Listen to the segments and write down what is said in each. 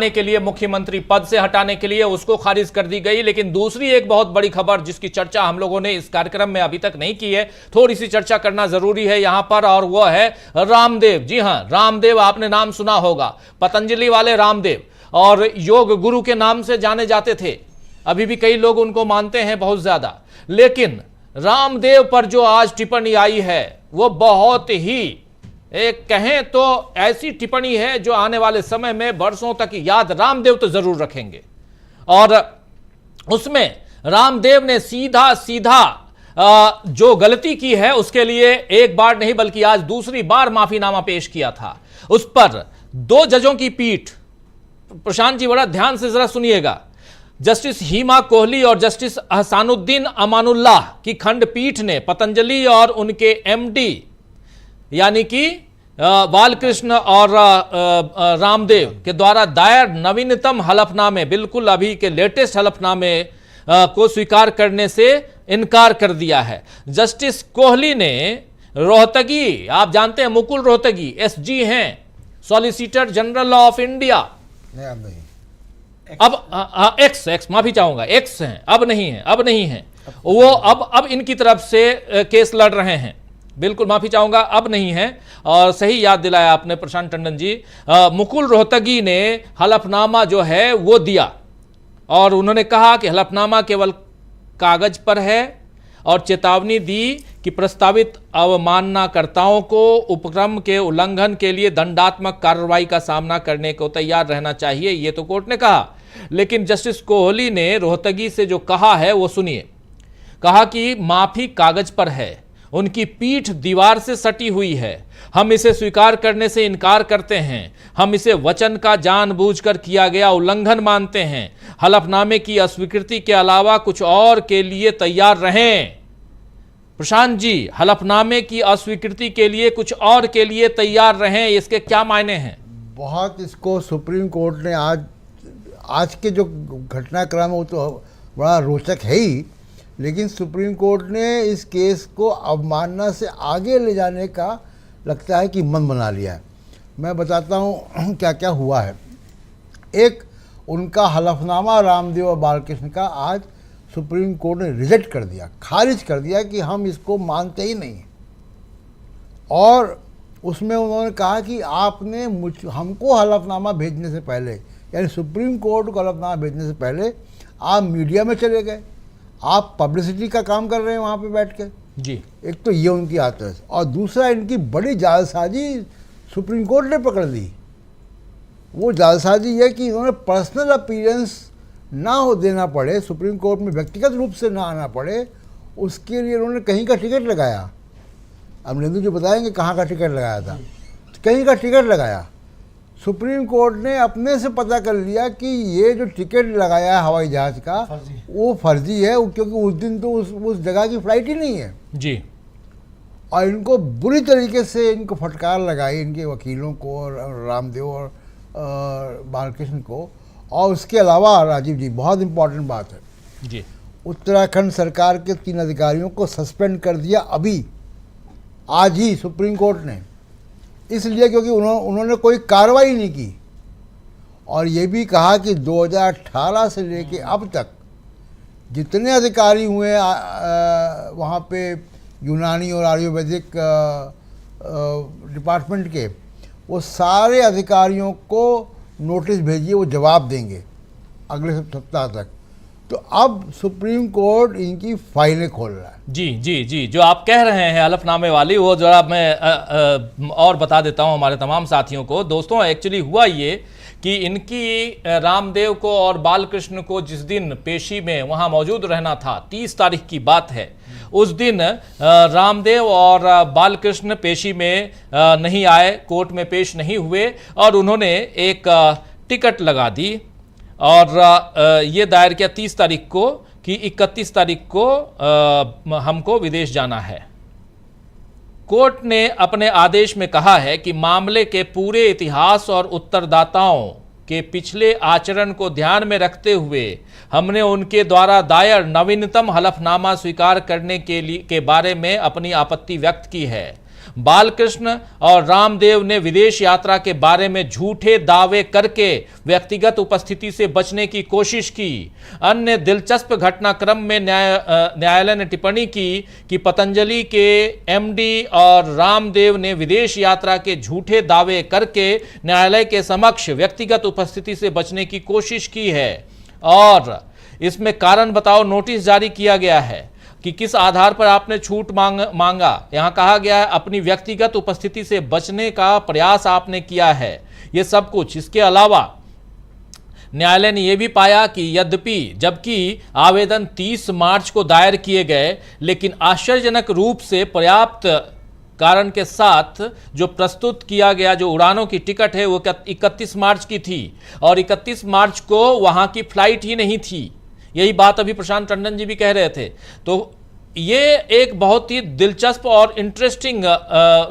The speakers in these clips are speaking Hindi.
के लिए, मुख्यमंत्री पद से हटाने के लिए उसको खारिज कर दी गई। लेकिन दूसरी एक बहुत बड़ी खबर जिसकी चर्चा हम लोगों ने इस कार्यक्रम में अभी तक नहीं की है, थोड़ी सी चर्चा करना जरूरी है यहां पर, और वो है रामदेव। जी हां, रामदेव, आपने नाम सुना होगा, पतंजलि वाले रामदेव, और योग गुरु के नाम से जाने जाते थे। अभी भी कई लोग उनको मानते हैं बहुत ज्यादा। लेकिन रामदेव पर जो आज टिप्पणी आई है वो बहुत ही, एक कहें तो ऐसी टिप्पणी है जो आने वाले समय में बरसों तक याद रामदेव तो जरूर रखेंगे। और उसमें रामदेव ने सीधा सीधा जो गलती की है उसके लिए एक बार नहीं बल्कि आज दूसरी बार माफीनामा पेश किया था। उस पर 2 जजों की पीठ, प्रशांत जी बड़ा ध्यान से जरा सुनिएगा, जस्टिस हिमा कोहली और जस्टिस अहसानुद्दीन अमानुल्लाह की खंडपीठ ने पतंजलि और उनके एमडी यानी कि बालकृष्ण और रामदेव के द्वारा दायर नवीनतम हलफनामे, बिल्कुल अभी के लेटेस्ट हलफनामे को स्वीकार करने से इनकार कर दिया है। जस्टिस कोहली ने रोहतगी, आप जानते हैं मुकुल रोहतगी एसजी हैं, सॉलिसिटर जनरल ऑफ इंडिया, अब एक्स माफी चाहूंगा, एक्स हैं, अब नहीं है वो, अब इनकी तरफ से केस लड़ रहे हैं, बिल्कुल माफी चाहूंगा, अब नहीं है। और सही याद दिलाया आपने प्रशांत टंडन जी। मुकुल रोहतगी ने हलफनामा जो है वो दिया और उन्होंने कहा कि हलफनामा केवल कागज पर है और चेतावनी दी कि प्रस्तावित अवमाननाकर्ताओं को उपक्रम के उल्लंघन के लिए दंडात्मक कार्रवाई का सामना करने को तैयार रहना चाहिए, ये तो कोर्ट ने कहा। लेकिन जस्टिस कोहली ने रोहतगी से जो कहा है वो सुनिए। कहा कि माफी कागज पर है, उनकी पीठ दीवार से सटी हुई है, हम इसे स्वीकार करने से इनकार करते हैं, हम इसे वचन का जानबूझकर किया गया उल्लंघन मानते हैं। हलफनामे की अस्वीकृति के अलावा कुछ और के लिए तैयार रहें। प्रशांत जी, हलफनामे की अस्वीकृति के लिए कुछ और के लिए तैयार रहें, इसके क्या मायने हैं? बहुत इसको सुप्रीम कोर्ट ने आज के जो घटनाक्रम है वो तो बड़ा रोचक है ही, लेकिन सुप्रीम कोर्ट ने इस केस को अवमानना से आगे ले जाने का लगता है कि मन बना लिया है। मैं बताता हूँ क्या क्या हुआ है। एक, उनका हलफनामा रामदेव और बालकृष्ण का आज सुप्रीम कोर्ट ने रिजेक्ट कर दिया, खारिज कर दिया कि हम इसको मानते ही नहीं। और उसमें उन्होंने कहा कि आपने हमको हलफनामा भेजने से पहले, यानी सुप्रीम कोर्ट को हलफनामा भेजने से पहले आप मीडिया में चले गए, आप पब्लिसिटी का काम कर रहे हैं वहाँ पे बैठ के जी। एक तो ये उनकी आदत है, और दूसरा इनकी बड़ी जालसाजी सुप्रीम कोर्ट ने पकड़ ली। वो जालसाजी है कि इन्होंने पर्सनल अपीयरेंस ना हो देना पड़े, सुप्रीम कोर्ट में व्यक्तिगत रूप से ना आना पड़े, उसके लिए उन्होंने कहीं का टिकट लगाया। अब नेंदू जी बताएंगे कहाँ का टिकट लगाया था। कहीं का टिकट लगाया। सुप्रीम कोर्ट ने अपने से पता कर लिया कि ये जो टिकट लगाया है हवाई जहाज का वो फर्जी है, क्योंकि उस दिन तो उस जगह की फ्लाइट ही नहीं है जी। और इनको बुरी तरीके से इनको फटकार लगाई, इनके वकीलों को और रामदेव और बालकृष्ण को। और उसके अलावा राजीव जी, बहुत इम्पोर्टेंट बात है जी, उत्तराखंड सरकार के 3 अधिकारियों को सस्पेंड कर दिया अभी, आज ही सुप्रीम कोर्ट ने, इसलिए क्योंकि उन्होंने कोई कार्रवाई नहीं की। और ये भी कहा कि 2018 से लेके अब तक जितने अधिकारी हुए वहाँ पे यूनानी और आयुर्वेदिक डिपार्टमेंट के, वो सारे अधिकारियों को नोटिस भेजिए, वो जवाब देंगे अगले सप्ताह तक। तो अब सुप्रीम कोर्ट इनकी फाइलें खोल रहा है। जी जी जी, जो आप कह रहे हैं हलफनामे वाली, वो जरा मैं और बता देता हूं हमारे तमाम साथियों को। दोस्तों, एक्चुअली हुआ ये कि इनकी रामदेव को और बालकृष्ण को जिस दिन पेशी में वहां मौजूद रहना था, 30 तारीख की बात है, उस दिन रामदेव और बालकृष्ण पेशी में नहीं आए, कोर्ट में पेश नहीं हुए, और उन्होंने एक टिकट लगा दी और ये दायर किया 30 तारीख को कि 31 तारीख को हमको विदेश जाना है। कोर्ट ने अपने आदेश में कहा है कि मामले के पूरे इतिहास और उत्तरदाताओं के पिछले आचरण को ध्यान में रखते हुए हमने उनके द्वारा दायर नवीनतम हलफनामा स्वीकार करने के बारे में अपनी आपत्ति व्यक्त की है। बालकृष्ण और रामदेव ने विदेश यात्रा के बारे में झूठे दावे करके व्यक्तिगत उपस्थिति से बचने की कोशिश की। अन्य दिलचस्प घटनाक्रम में न्यायालय ने टिप्पणी की कि पतंजलि के एमडी और रामदेव ने विदेश यात्रा के झूठे दावे करके न्यायालय के समक्ष व्यक्तिगत उपस्थिति से बचने की कोशिश की है और इसमें कारण बताओ नोटिस जारी किया गया है कि किस आधार पर आपने छूट मांगा। यहां कहा गया है अपनी व्यक्तिगत उपस्थिति से बचने का प्रयास आपने किया है, यह सब कुछ। इसके अलावा न्यायालय ने यह भी पाया कि यद्यपि जबकि आवेदन 30 मार्च को दायर किए गए, लेकिन आश्चर्यजनक रूप से पर्याप्त कारण के साथ जो प्रस्तुत किया गया जो उड़ानों की टिकट है वो 31 मार्च की थी और 31 मार्च को वहां की फ्लाइट ही नहीं थी। यही बात अभी प्रशांत टंडन जी भी कह रहे थे। तो ये एक बहुत ही दिलचस्प और इंटरेस्टिंग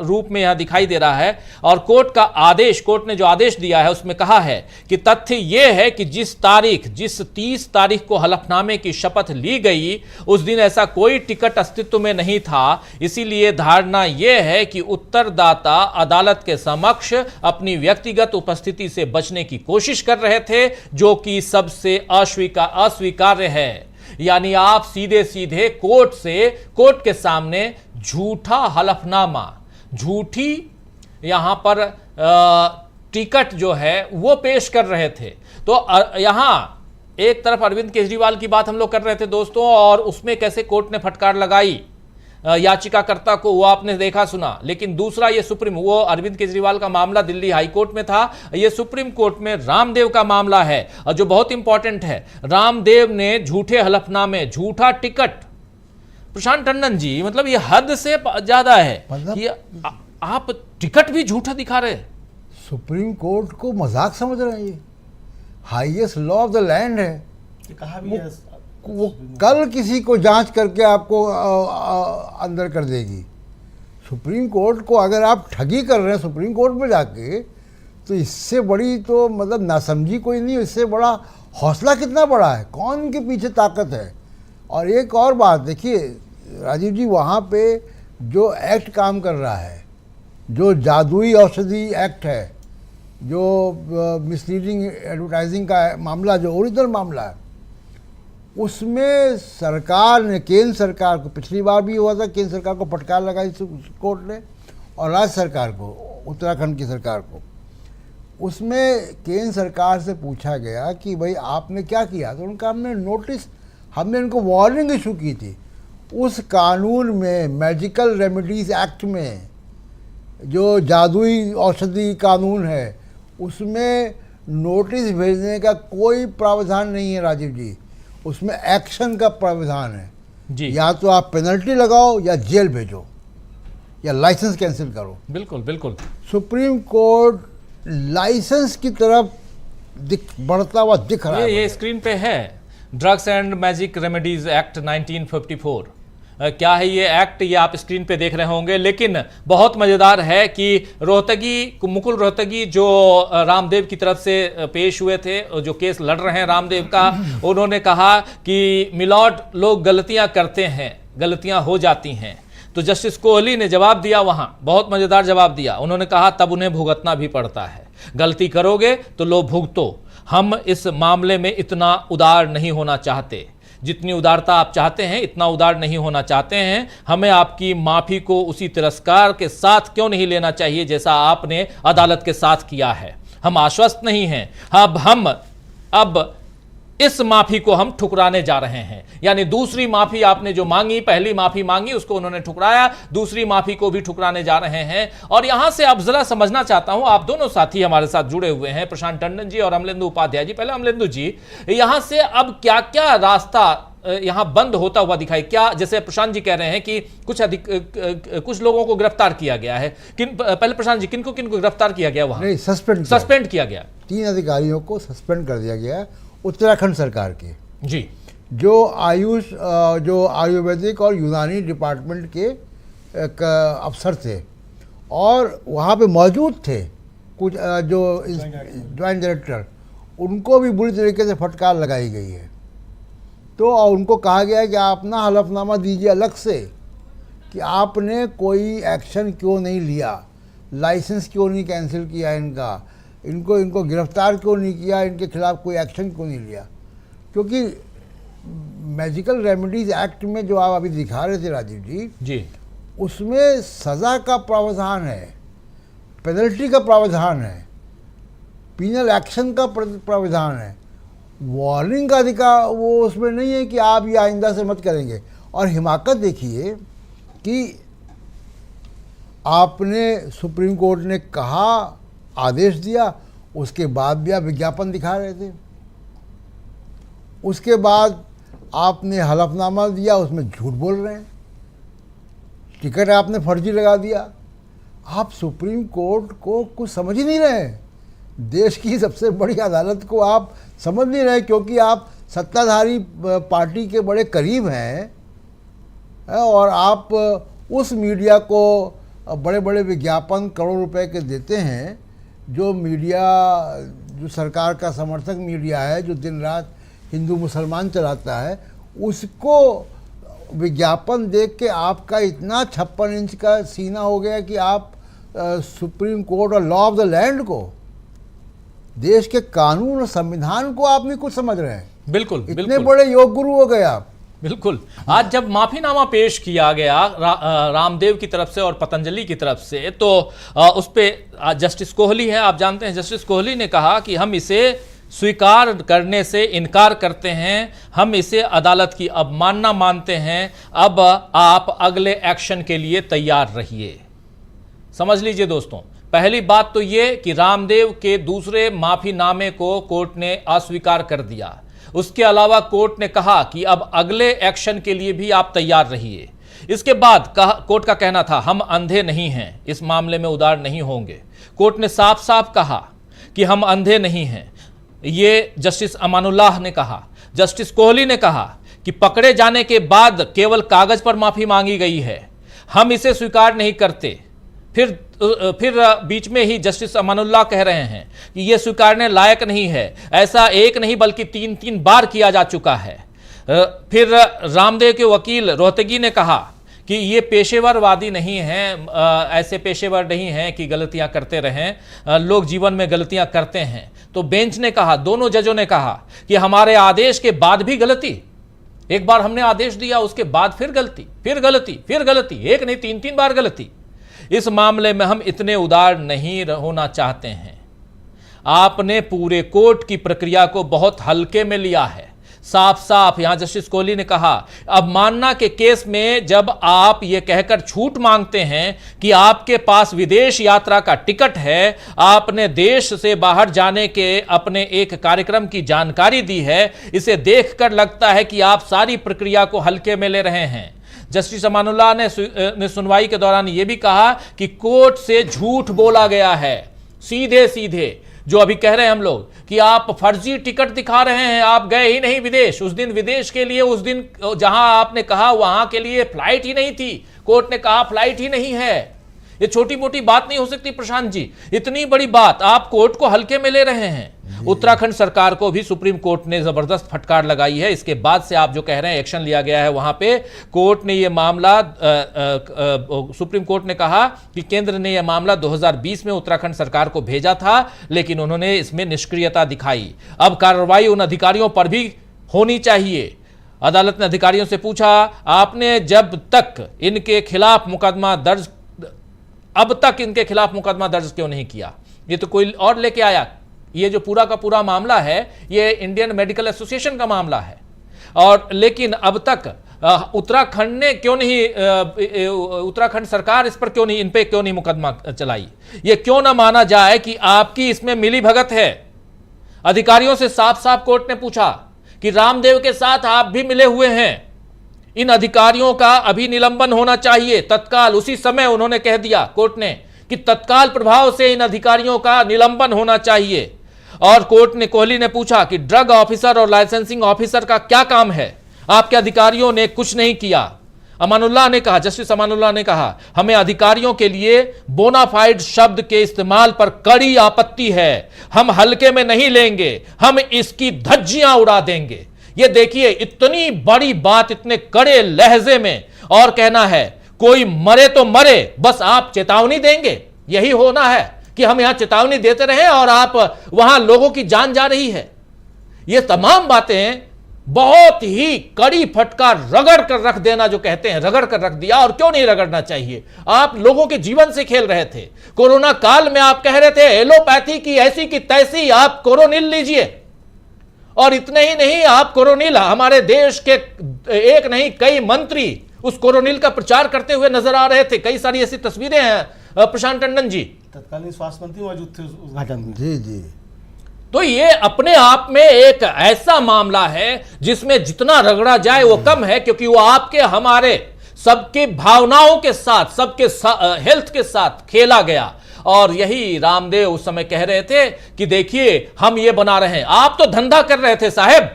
रूप में यहां दिखाई दे रहा है। और कोर्ट ने जो आदेश दिया है उसमें कहा है कि तथ्य यह है कि जिस 30 तारीख को हलफनामे की शपथ ली गई उस दिन ऐसा कोई टिकट अस्तित्व में नहीं था। इसीलिए धारणा यह है कि उत्तरदाता अदालत के समक्ष अपनी व्यक्तिगत उपस्थिति से बचने की कोशिश कर रहे थे, जो कि सबसे अस्वीकार्य है। यानी आप सीधे सीधे कोर्ट के सामने झूठा हलफनामा, झूठी यहां पर टिकट जो है वो पेश कर रहे थे। तो यहां एक तरफ अरविंद केजरीवाल की बात हम लोग कर रहे थे दोस्तों, और उसमें कैसे कोर्ट ने फटकार लगाई याचिकाकर्ता को, वो आपने देखा सुना। लेकिन दूसरा ये वो अरविंद केजरीवाल का मामला दिल्ली हाई कोर्ट में था, ये सुप्रीम कोर्ट में रामदेव का मामला है और जो बहुत इंपॉर्टेंट है, रामदेव ने झूठे हलफनामे, झूठा टिकट। प्रशांत टंडन जी, मतलब ये हद से ज्यादा है, मतलब ये आप टिकट भी झूठा दिखा रहे। सुप्रीम कोर्ट को मजाक समझ रहे हैं, ये highest law of the land है। कहा भी है वो कल किसी को जांच करके आपको अंदर कर देगी। सुप्रीम कोर्ट को अगर आप ठगी कर रहे हैं सुप्रीम कोर्ट में जाके, तो इससे बड़ी तो मतलब नासमझी कोई नहीं। इससे बड़ा हौसला कितना बड़ा है, कौन इनके पीछे ताकत है। और एक और बात देखिए राजीव जी, वहाँ पे जो एक्ट काम कर रहा है, जो जादुई औषधि एक्ट है, जो मिसलीडिंग एडवर्टाइजिंग का मामला, जो ओरिजिनल मामला है, उसमें सरकार ने, केंद्र सरकार को, पिछली बार भी हुआ था, केंद्र सरकार को फटकार लगाई कोर्ट ने और राज्य सरकार को, उत्तराखंड की सरकार को। उसमें केंद्र सरकार से पूछा गया कि भाई आपने क्या किया, तो उनका हमने उनको वार्निंग इशू की थी। उस कानून में, मेडिकल रेमेडीज एक्ट में, जो जादुई औषधि कानून है, उसमें नोटिस भेजने का कोई प्रावधान नहीं है राजीव जी। उसमें एक्शन का प्रावधान है जी। या तो आप पेनल्टी लगाओ या जेल भेजो या लाइसेंस कैंसिल करो। बिल्कुल बिल्कुल। सुप्रीम कोर्ट लाइसेंस की तरफ बढ़ता हुआ दिख रहा है। ये स्क्रीन पे है, drugs and magic remedies act 1954। क्या है ये एक्ट, ये आप स्क्रीन पे देख रहे होंगे। लेकिन बहुत मजेदार है कि मुकुल रोहतगी जो रामदेव की तरफ से पेश हुए थे, जो केस लड़ रहे हैं रामदेव का, उन्होंने कहा कि मिलॉर्ड, लोग गलतियां करते हैं, गलतियां हो जाती हैं। तो जस्टिस कोहली ने जवाब दिया, वहां बहुत मजेदार जवाब दिया। उन्होंने कहा तब उन्हें भुगतना भी पड़ता है, गलती करोगे तो लो भुगतो। हम इस मामले में इतना उदार नहीं होना चाहते, जितनी उदारता आप चाहते हैं इतना उदार नहीं होना चाहते हैं। हमें आपकी माफी को उसी तिरस्कार के साथ क्यों नहीं लेना चाहिए जैसा आपने अदालत के साथ किया है। हम आश्वस्त नहीं हैं, अब इस माफी को हम ठुकराने जा रहे हैं। यानी दूसरी माफी आपने जो मांगी, पहली माफी मांगी, उसको उन्होंने ठुकराया, दूसरी माफी को भी ठुकराने जा रहे हैं। और यहां से अब जरा समझना चाहता हूं, आप दोनों साथी हमारे साथ जुड़े हुए हैं, प्रशांत टंडन जी और अमलेंदु उपाध्याय जी। पहले अमलेंदु जी, यहां से अब क्या क्या रास्ता यहां बंद होता हुआ दिखाई, क्या जैसे प्रशांत जी कह रहे हैं कि कुछ लोगों को गिरफ्तार किया गया है, पहले प्रशांत जी, किनको गिरफ्तार किया गया? वहां नहीं, सस्पेंड किया गया। 3 अधिकारियों को सस्पेंड कर दिया गया उत्तराखंड सरकार के जी, जो आयुर्वेदिक और यूनानी डिपार्टमेंट के अफसर थे और वहाँ पे मौजूद थे कुछ जो ज्वाइंट डायरेक्टर, उनको भी बुरी तरीके से फटकार लगाई गई है। तो उनको कहा गया है कि आप अपना हलफनामा दीजिए अलग से, कि आपने कोई एक्शन क्यों नहीं लिया, लाइसेंस क्यों नहीं कैंसिल किया इनको गिरफ्तार क्यों नहीं किया, इनके खिलाफ कोई एक्शन क्यों नहीं लिया। क्योंकि मैजिकल रेमेडीज एक्ट में जो आप अभी दिखा रहे थे राजीव जी, उसमें सज़ा का प्रावधान है, पेनल्टी का प्रावधान है, पीनल एक्शन का प्रावधान है। वार्निंग का अधिकार वो उसमें नहीं है कि आप ये आइंदा से मत करेंगे। और हिमाकत देखिए कि आपने सुप्रीम कोर्ट ने कहा, आदेश दिया, उसके बाद भी आप विज्ञापन दिखा रहे थे, उसके बाद आपने हलफनामा दिया, उसमें झूठ बोल रहे हैं, टिकट आपने फर्जी लगा दिया। आप सुप्रीम कोर्ट को कुछ समझ ही नहीं रहे, देश की सबसे बड़ी अदालत को आप समझ नहीं रहे, क्योंकि आप सत्ताधारी पार्टी के बड़े करीब हैं और आप उस मीडिया को बड़े बड़े विज्ञापन करोड़ रुपए के देते हैं, जो मीडिया, जो सरकार का समर्थक मीडिया है, जो दिन रात हिंदू मुसलमान चलाता है, उसको विज्ञापन देख के आपका इतना 56 इंच का सीना हो गया कि आप सुप्रीम कोर्ट और लॉ ऑफ द लैंड को, देश के कानून और संविधान को आप नहीं कुछ समझ रहे हैं। बिल्कुल, इतने बड़े योग गुरु हो गए आप। बिल्कुल। आज जब माफीनामा पेश किया गया रामदेव की तरफ से और पतंजलि की तरफ से, तो उस पे जस्टिस कोहली है, आप जानते हैं, जस्टिस कोहली ने कहा कि हम इसे स्वीकार करने से इनकार करते हैं, हम इसे अदालत की अवमानना मानते हैं, अब आप अगले एक्शन के लिए तैयार रहिए। समझ लीजिए दोस्तों, पहली बात तो ये कि रामदेव के दूसरे माफीनामे को कोर्ट ने अस्वीकार कर दिया। उसके अलावा कोर्ट ने कहा कि अब अगले एक्शन के लिए भी आप तैयार रहिए। इसके बाद कोर्ट का कहना था, हम अंधे नहीं हैं, इस मामले में उदार नहीं होंगे। कोर्ट ने साफ साफ कहा कि हम अंधे नहीं हैं, ये जस्टिस अमानुल्लाह ने कहा। जस्टिस कोहली ने कहा कि पकड़े जाने के बाद केवल कागज पर माफी मांगी गई है, हम इसे स्वीकार नहीं करते। फिर बीच में ही जस्टिस अमानुल्लाह कह रहे हैं कि यह स्वीकारने लायक नहीं है, ऐसा एक नहीं बल्कि 3 बार किया जा चुका है। फिर रामदेव के वकील रोहतगी ने कहा कि ये पेशेवरवादी नहीं हैं, ऐसे पेशेवर नहीं हैं कि गलतियां करते रहें, लोग जीवन में गलतियां करते हैं। तो बेंच ने कहा, दोनों जजों ने कहा कि हमारे आदेश के बाद भी गलती, एक बार हमने आदेश दिया उसके बाद फिर गलती, फिर गलती, फिर गलती, एक नहीं 3 बार गलती। इस मामले में हम इतने उदार नहीं होना चाहते हैं। आपने पूरे कोर्ट की प्रक्रिया को बहुत हल्के में लिया है। साफ साफ यहां जस्टिस कोहली ने कहा, अवमानना के केस में जब आप ये कहकर छूट मांगते हैं कि आपके पास विदेश यात्रा का टिकट है, आपने देश से बाहर जाने के अपने एक कार्यक्रम की जानकारी दी है, इसे देखकर लगता है कि आप सारी प्रक्रिया को हल्के में ले रहे हैं। जस्टिस अमानुल्लाह ने सुनवाई के दौरान यह भी कहा कि कोर्ट से झूठ बोला गया है, सीधे सीधे जो अभी कह रहे हैं हम लोग कि आप फर्जी टिकट दिखा रहे हैं, आप गए ही नहीं विदेश। उस दिन विदेश के लिए, उस दिन जहां आपने कहा वहां के लिए फ्लाइट ही नहीं थी, कोर्ट ने कहा फ्लाइट ही नहीं है। ये छोटी मोटी बात नहीं हो सकती प्रशांत जी, इतनी बड़ी बात आप कोर्ट को हल्के में ले रहे हैं। उत्तराखंड सरकार को भी सुप्रीम कोर्ट ने जबरदस्त फटकार लगाई है। इसके बाद से आप जो कह रहे हैं एक्शन लिया गया है, वहां पे कोर्ट ने यह मामला, सुप्रीम कोर्ट ने कहा कि केंद्र ने यह मामला 2020 में उत्तराखंड सरकार को भेजा था, लेकिन उन्होंने इसमें निष्क्रियता दिखाई। अब कार्रवाई उन अधिकारियों पर भी होनी चाहिए। अदालत ने अधिकारियों से पूछा, आपने जब तक इनके खिलाफ मुकदमा दर्ज, अब तक इनके खिलाफ मुकदमा दर्ज क्यों नहीं किया? ये तो कोई और लेके आया। ये जो पूरा का पूरा मामला है, ये इंडियन मेडिकल एसोसिएशन का मामला है, और लेकिन अब तक उत्तराखंड ने क्यों नहीं, उत्तराखंड सरकार इस पर क्यों नहीं, इन पे क्यों नहीं मुकदमा चलाई? ये क्यों ना माना जाए कि आपकी इसमें मिली भगत है? अधिकारियों से साफ साफ कोर्ट ने पूछा कि रामदेव के साथ आप भी मिले हुए हैं, इन अधिकारियों का अभी निलंबन होना चाहिए तत्काल। उसी समय उन्होंने कह दिया कोर्ट ने कि तत्काल प्रभाव से इन अधिकारियों का निलंबन होना चाहिए। और कोर्ट ने, कोहली ने पूछा कि ड्रग ऑफिसर और लाइसेंसिंग ऑफिसर का क्या काम है? आपके अधिकारियों ने कुछ नहीं किया। अमानुल्लाह ने कहा, जस्टिस अमानुल्लाह ने कहा, हमें अधिकारियों के लिए बोनाफाइड शब्द के इस्तेमाल पर कड़ी आपत्ति है, हम हल्के में नहीं लेंगे, हम इसकी धज्जियां उड़ा देंगे। ये देखिए, इतनी बड़ी बात इतने कड़े लहजे में, और कहना है कोई मरे तो मरे, बस आप चेतावनी देंगे, यही होना है कि हम यहां चेतावनी देते रहे और आप वहां लोगों की जान जा रही है। ये तमाम बातें बहुत ही कड़ी फटकार, रगड़ कर रख देना जो कहते हैं, रगड़ कर रख दिया। और क्यों नहीं रगड़ना चाहिए? आप लोगों के जीवन से खेल रहे थे। कोरोना काल में आप कह रहे थे एलोपैथी की ऐसी की तैसी, आप कोरोनिल लीजिए। और इतने ही नहीं, आप कोरोनिल, हमारे देश के एक नहीं कई मंत्री उस कोरोनिल का प्रचार करते हुए नजर आ रहे थे। कई सारी ऐसी तस्वीरें हैं प्रशांत टंडन जी, तत्कालीन स्वास्थ्य मंत्री मौजूद थे उस उद्घाटन में। जी जी। तो ये अपने आप में एक ऐसा मामला है जिसमें जितना रगड़ा जाए वो कम है, क्योंकि वो आपके हमारे सबके भावनाओं के साथ, सबके हेल्थ के साथ खेला गया। और यही रामदेव उस समय कह रहे थे कि देखिए हम ये बना रहे हैं, आप तो धंधा कर रहे थे साहब,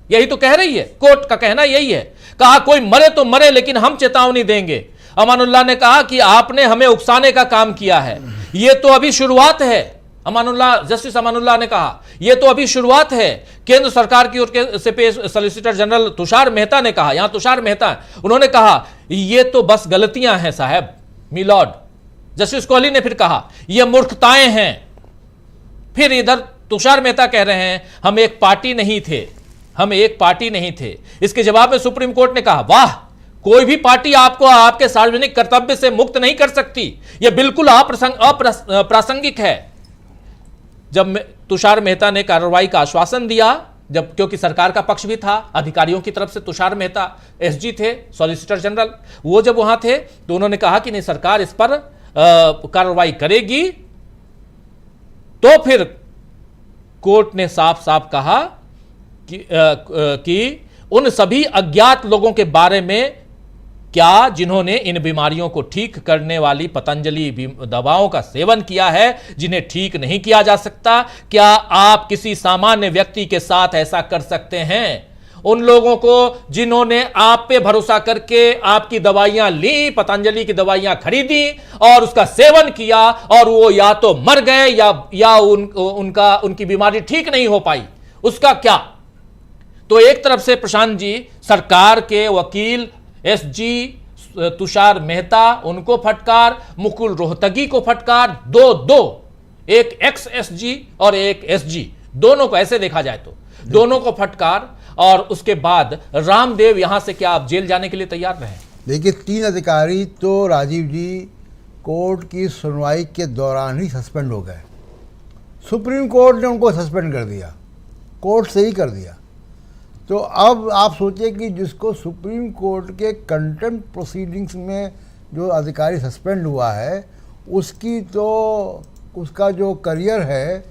यही तो कह रही है कोर्ट का कहना, यही है। कहा कोई मरे तो मरे लेकिन हम चेतावनी देंगे। अमानुल्लाह ने कहा कि आपने हमें उकसाने का काम किया है, ये तो अभी शुरुआत है। जस्टिस अमानुल्लाह ने कहा यह तो अभी शुरुआत है। केंद्र सरकार की ओर से पेश सॉलिसिटर जनरल तुषार मेहता ने कहा, यहां तुषार मेहता उन्होंने कहा यह तो बस गलतियां हैं साहब, मिलॉर्ड। जस्टिस कोहली ने फिर कहा यह मूर्खताएं हैं। फिर इधर तुषार मेहता कह रहे हैं हम एक पार्टी नहीं थे, हम एक पार्टी नहीं थे। इसके जवाब में सुप्रीम कोर्ट ने कहा वाह, कोई भी पार्टी आपको आपके सार्वजनिक कर्तव्य से मुक्त नहीं कर सकती, यह बिल्कुल अप्रासंगिक है। जब तुषार मेहता ने कार्रवाई का आश्वासन दिया, जब क्योंकि सरकार का पक्ष भी था, अधिकारियों की तरफ से तुषार मेहता एसजी थे, सॉलिसिटर जनरल, वो जब वहां थे तो उन्होंने कहा कि नहीं सरकार इस पर कार्रवाई करेगी। तो फिर कोर्ट ने साफ साफ कहा कि उन सभी अज्ञात लोगों के बारे में क्या जिन्होंने इन बीमारियों को ठीक करने वाली पतंजलि दवाओं का सेवन किया है, जिन्हें ठीक नहीं किया जा सकता, क्या आप किसी सामान्य व्यक्ति के साथ ऐसा कर सकते हैं? उन लोगों को जिन्होंने आप पे भरोसा करके आपकी दवाइयां ली, पतंजलि की दवाइयां खरीदी और उसका सेवन किया और वो या तो मर गए या उनकी बीमारी ठीक नहीं हो पाई, उसका क्या? तो एक तरफ से प्रशांत जी सरकार के वकील एसजी तुषार मेहता, उनको फटकार, मुकुल रोहतगी को फटकार, दो एक एक्स एसजी और एक एसजी, दोनों को ऐसे देखा जाए तो दोनों को फटकार। और उसके बाद रामदेव यहां से क्या आप जेल जाने के लिए तैयार रहे? देखिए 3 अधिकारी तो राजीव जी कोर्ट की सुनवाई के दौरान ही सस्पेंड हो गए। सुप्रीम कोर्ट ने उनको सस्पेंड कर दिया, कोर्ट से ही कर दिया। तो अब आप सोचिए कि जिसको सुप्रीम कोर्ट के कंटेम्प्ट प्रोसीडिंग्स में जो अधिकारी सस्पेंड हुआ है, उसका जो करियर है,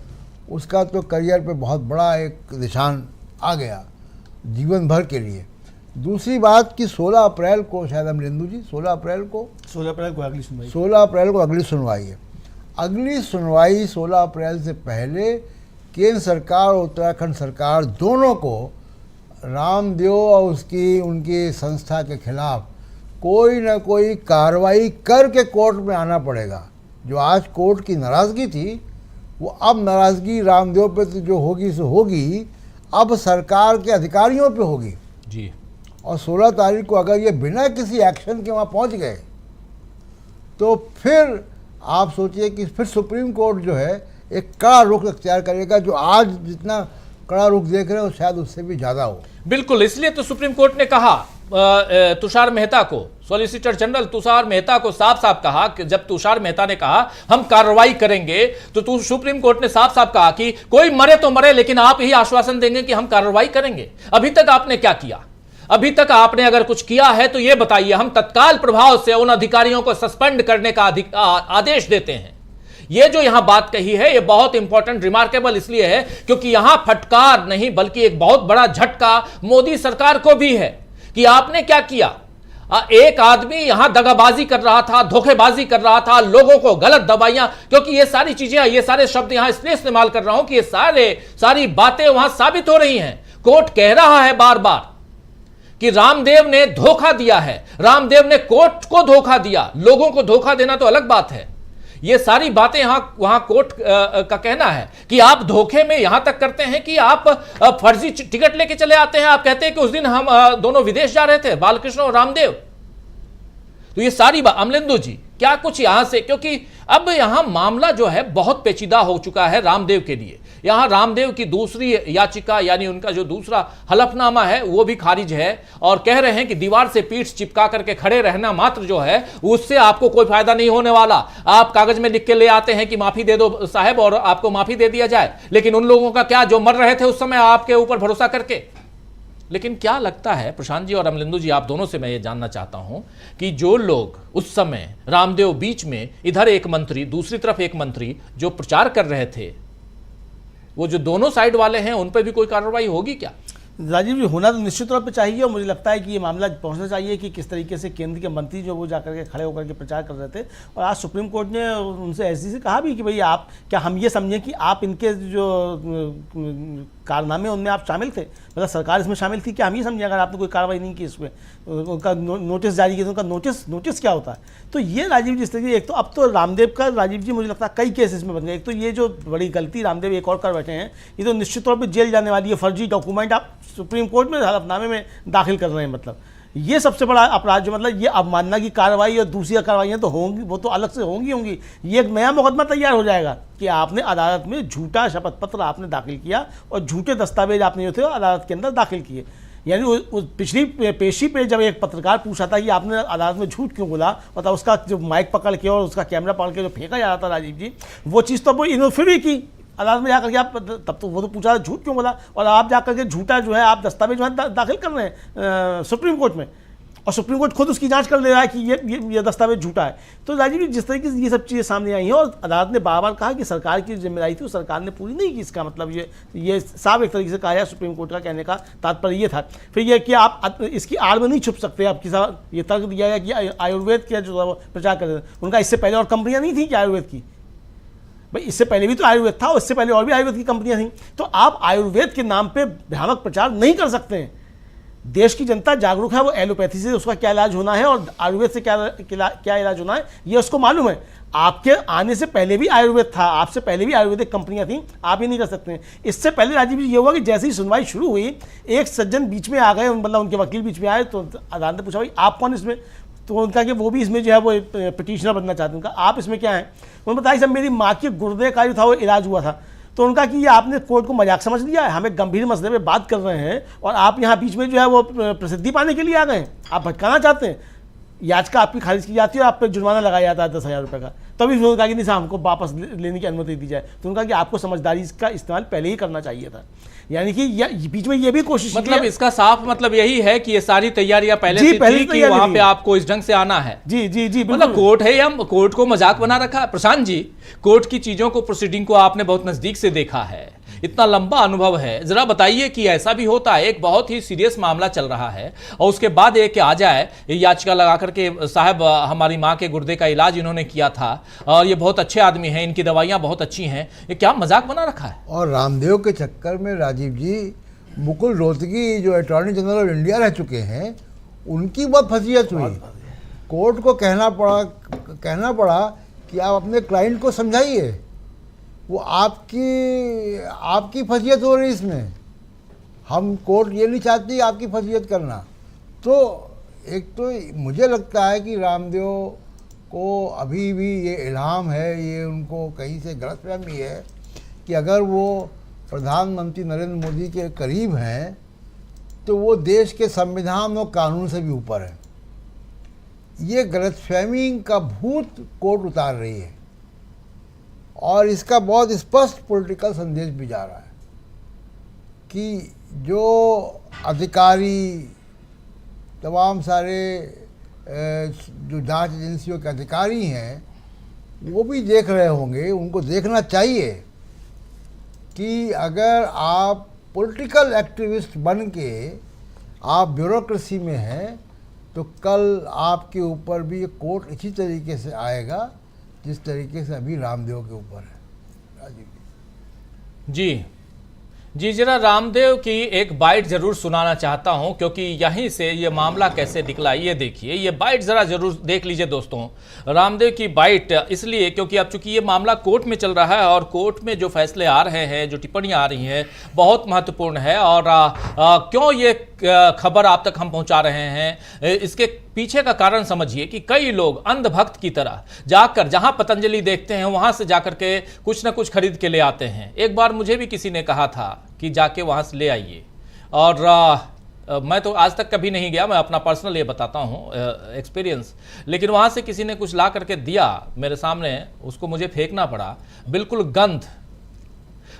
उसका तो करियर पे बहुत बड़ा एक निशान आ गया जीवन भर के लिए। दूसरी बात कि 16 अप्रैल को शायद अमरिंदु जी 16 अप्रैल को अगली सुनवाई, 16 अप्रैल को अगली सुनवाई है। अगली सुनवाई 16 अप्रैल से पहले केंद्र सरकार और उत्तराखंड सरकार दोनों को रामदेव और उनकी संस्था के खिलाफ कोई ना कोई कार्रवाई करके कोर्ट में आना पड़ेगा। जो आज कोर्ट की नाराज़गी थी, वो अब नाराज़गी रामदेव पे तो जो होगी सो होगी, अब सरकार के अधिकारियों पे होगी जी। और 16 तारीख को अगर ये बिना किसी एक्शन के वहाँ पहुँच गए तो फिर आप सोचिए कि फिर सुप्रीम कोर्ट जो है एक कड़ा रुख अख्तियार करेगा। जो आज जितना कड़ा रुख देख रहे हो शायद उससे भी ज़्यादा हो। बिल्कुल, इसलिए तो सुप्रीम कोर्ट ने कहा तुषार मेहता को, सॉलिसिटर जनरल तुषार मेहता को साफ साफ कहा कि जब तुषार मेहता ने कहा हम कार्रवाई करेंगे, तो सुप्रीम कोर्ट ने साफ साफ कहा कि कोई मरे तो मरे लेकिन आप ही आश्वासन देंगे कि हम कार्रवाई करेंगे। अभी तक आपने क्या किया? अभी तक आपने अगर कुछ किया है तो यह बताइए। हम तत्काल प्रभाव से उन अधिकारियों को सस्पेंड करने का आदेश देते हैं। यह जो यहां बात कही है यह बहुत इंपॉर्टेंट, रिमार्केबल इसलिए है क्योंकि यहां फटकार नहीं बल्कि एक बहुत बड़ा झटका मोदी सरकार को भी है कि आपने क्या किया। एक आदमी यहां दगाबाजी कर रहा था, धोखेबाजी कर रहा था, लोगों को गलत दवाइयां, क्योंकि ये सारी चीजें, ये सारे शब्द यहां इसलिए इस्तेमाल कर रहा हूं कि ये सारी बातें वहां साबित हो रही हैं। कोर्ट कह रहा है बार बार कि रामदेव ने धोखा दिया है, रामदेव ने कोर्ट को धोखा दिया। लोगों को धोखा देना तो अलग बात है, ये सारी बातें वहां कोर्ट का कहना है कि आप धोखे में यहां तक करते हैं कि आप फर्जी टिकट लेके चले आते हैं। आप कहते हैं कि उस दिन हम दोनों विदेश जा रहे थे, बालकृष्ण और रामदेव। तो ये सारी बात अमलेंदु जी क्या कुछ यहां से, क्योंकि अब यहां मामला जो है बहुत पेचीदा हो चुका है रामदेव के लिए। यहां रामदेव की दूसरी याचिका यानी उनका जो दूसरा हलफनामा है वो भी खारिज है और कह रहे हैं कि दीवार से पीठ चिपका करके खड़े रहना मात्र जो है उससे आपको कोई फायदा नहीं होने वाला। आप कागज में लिख के ले आते हैं कि माफी दे दो साहब और आपको माफी दे दिया जाए, लेकिन उन लोगों का क्या जो मर रहे थे उस समय आपके ऊपर भरोसा करके। लेकिन क्या लगता है प्रशांत जी और अमलेंदु जी, आप दोनों से मैं ये जानना चाहता हूं कि जो लोग उस समय रामदेव बीच में इधर एक मंत्री दूसरी तरफ एक मंत्री जो प्रचार कर रहे थे, वो जो दोनों साइड वाले हैं उन पर भी कोई कार्रवाई होगी क्या? राजीव जी, होना तो निश्चित तौर पे चाहिए और मुझे लगता है कि ये मामला पहुंचना चाहिए कि किस तरीके से केंद्र के मंत्री जो वो जाकर के खड़े होकर के प्रचार कर रहे थे। और आज सुप्रीम कोर्ट ने उनसे ऐसी से कहा भी कि भाई आप क्या हम ये समझें कि आप इनके जो कारनामे उनमें आप शामिल थे, मतलब सरकार इसमें शामिल थी, क्या हम ये समझें अगर आपने कोई कार्रवाई नहीं की इसमें, उनका नोटिस जारी किया तो उनका नोटिस क्या होता है। तो ये राजीव जी इस तरीके, एक तो अब तो रामदेव का राजीव जी मुझे लगता है कई केस इसमें बन गए। एक तो ये जो बड़ी गलती रामदेव एक और कर बैठे हैं, ये तो निश्चित तौर पर जेल जाने वाली है। फर्जी डॉक्यूमेंट आप सुप्रीम कोर्ट में हलफनामे में दाखिल कर रहे हैं, मतलब ये सबसे बड़ा अपराध जो, मतलब ये अवमानना की कार्रवाई और दूसरी कार्रवाइयाँ तो होंगी, वो तो अलग से होंगी। ये एक नया मुकदमा तैयार हो जाएगा कि आपने अदालत में झूठा शपथ पत्र आपने दाखिल किया और झूठे दस्तावेज आपने जो थे अदालत के अंदर दाखिल किए। यानी उस पिछली पेशी पे जब एक पत्रकार पूछा था कि आपने अदालत में झूठ क्यों बोला, मतलब उसका जो माइक पकड़ के और उसका कैमरा पकड़ के जो फेंका जा रहा था राजीव जी, वो चीज़ तो वो इन्होंने फिर भी की अदालत में जाकर के। आप तब तो वो तो पूछा झूठ क्यों बोला, और आप जाकर के झूठा जो है आप दस्तावेज दाखिल कर रहे हैं सुप्रीम कोर्ट में, और सुप्रीम कोर्ट खुद उसकी जांच कर ले रहा है कि ये दस्तावेज झूठा है। तो राजीव जी जिस तरीके से ये सब चीज़ें सामने आई हैं और अदालत ने बार बार कहा कि सरकार की जिम्मेदारी थी, सरकार ने पूरी नहीं की, इसका मतलब ये साफ एक तरीके से कहा है सुप्रीम कोर्ट का कहने का तात्पर्य ये था। फिर ये कि आप इसकी आड़ में नहीं छुप सकते, आपकी ये तर्क दिया गया कि आयुर्वेद का जो प्रचार कर रहे थे उनका इससे पहले और कंपनियाँ नहीं थी कि आयुर्वेद की, भाई इससे पहले भी तो आयुर्वेद था और इससे पहले और भी आयुर्वेद की कंपनियां थीं। तो आप आयुर्वेद के नाम पे भ्रामक प्रचार नहीं कर सकते हैं। देश की जनता जागरूक है, वो एलोपैथी से उसका क्या इलाज होना है और आयुर्वेद से क्या इलाज होना है ये उसको मालूम है। आपके आने से पहले भी आयुर्वेद था, आपसे पहले भी आयुर्वेदिक कंपनियां थीं, आप ये नहीं कर सकते हैं। इससे पहले राजीव जी ये हुआ कि जैसे ही सुनवाई शुरू हुई एक सज्जन बीच में आ गए, मतलब उनके वकील बीच में आए, तो अदालत ने पूछा भाई आप कौन इसमें, तो उनका कि वो भी इसमें जो है वो पिटिशनर बनना चाहते हैं। उनका आप इसमें क्या हैं, उन्होंने बताया सब मेरी माँ के गुर्दे का जो था वो इलाज हुआ था। तो उनका कि ये आपने कोर्ट को मजाक समझ लिया है, हमें गंभीर मसले पे बात कर रहे हैं और आप यहाँ बीच में जो है वो प्रसिद्धि पाने के लिए आ गए हैं, आप भटकाना चाहते हैं। याचिका आपकी खारिज की जाती है और आप पे जुर्माना लगाया जाता है 10,000 रुपये का। तभी उन्होंने कहा कि नहीं साहब हमको वापस लेने की अनुमति दी जाए। तो उनका कि आपको समझदारी का इस्तेमाल पहले ही करना चाहिए था, यानी कि बीच में ये भी कोशिश, मतलब इसका साफ मतलब यही है कि ये सारी तैयारियां पहले से थी कि वहां पे आपको इस ढंग से आना है। जी जी जी, मतलब कोर्ट है या कोर्ट को मजाक बना रखा है। प्रशांत जी, कोर्ट की चीजों को प्रोसीडिंग को आपने बहुत नजदीक से देखा है, इतना लंबा अनुभव है, जरा बताइए कि ऐसा भी होता है एक बहुत ही सीरियस मामला चल रहा है और उसके बाद एक आ जाए याचिका लगा करके साहब हमारी माँ के गुर्दे का इलाज इन्होंने किया था और ये बहुत अच्छे आदमी हैं, इनकी दवाइयाँ बहुत अच्छी हैं, ये क्या मजाक बना रखा है? और रामदेव के चक्कर में राजीव जी मुकुल रोहतगी जो अटॉर्नी जनरल ऑफ इंडिया रह चुके हैं उनकी बहुत फजीहत हुई। कोर्ट को कहना पड़ा कि आप अपने क्लाइंट को समझाइए, वो आपकी फजीहत हो रही इसमें, हम कोर्ट ये नहीं चाहती आपकी फजीहत करना। तो एक तो मुझे लगता है कि रामदेव को अभी भी ये इल्हाम है, ये उनको कहीं से गलतफहमी है कि अगर वो प्रधानमंत्री नरेंद्र मोदी के करीब हैं तो वो देश के संविधान और कानून से भी ऊपर है। ये गलतफहमी का भूत कोर्ट उतार रही है और इसका बहुत स्पष्ट पॉलिटिकल संदेश भी जा रहा है कि जो अधिकारी तमाम सारे जो जांच एजेंसियों के अधिकारी हैं वो भी देख रहे होंगे, उनको देखना चाहिए कि अगर आप पॉलिटिकल एक्टिविस्ट बन के आप ब्यूरोक्रेसी में हैं तो कल आपके ऊपर भी ये कोर्ट इसी तरीके से आएगा जिस तरीके से अभी रामदेव के ऊपर है। राजीव जी, जरा रामदेव की एक बाइट जरूर सुनाना चाहता हूं क्योंकि यहीं से ये मामला कैसे निकला ये देखिए, ये बाइट जरा जरूर देख लीजिए दोस्तों। रामदेव की बाइट इसलिए क्योंकि अब चूंकि ये मामला कोर्ट में चल रहा है और कोर्ट में जो फैसले आ रहे हैं, जो टिप्पणियां आ रही हैं बहुत महत्वपूर्ण है और क्यों ये खबर आप तक हम पहुंचा रहे हैं। इसके पीछे का कारण समझिए कि कई लोग अंधभक्त की तरह जाकर जहां पतंजलि देखते हैं वहां से जाकर के कुछ ना कुछ खरीद के ले आते हैं। एक बार मुझे भी किसी ने कहा था कि जाके वहां से ले आइए, और मैं तो आज तक कभी नहीं गया, मैं अपना पर्सनल ये बताता हूँ एक्सपीरियंस। लेकिन वहाँ से किसी ने कुछ ला करके दिया मेरे सामने, उसको मुझे फेंकना पड़ा, बिल्कुल गंध।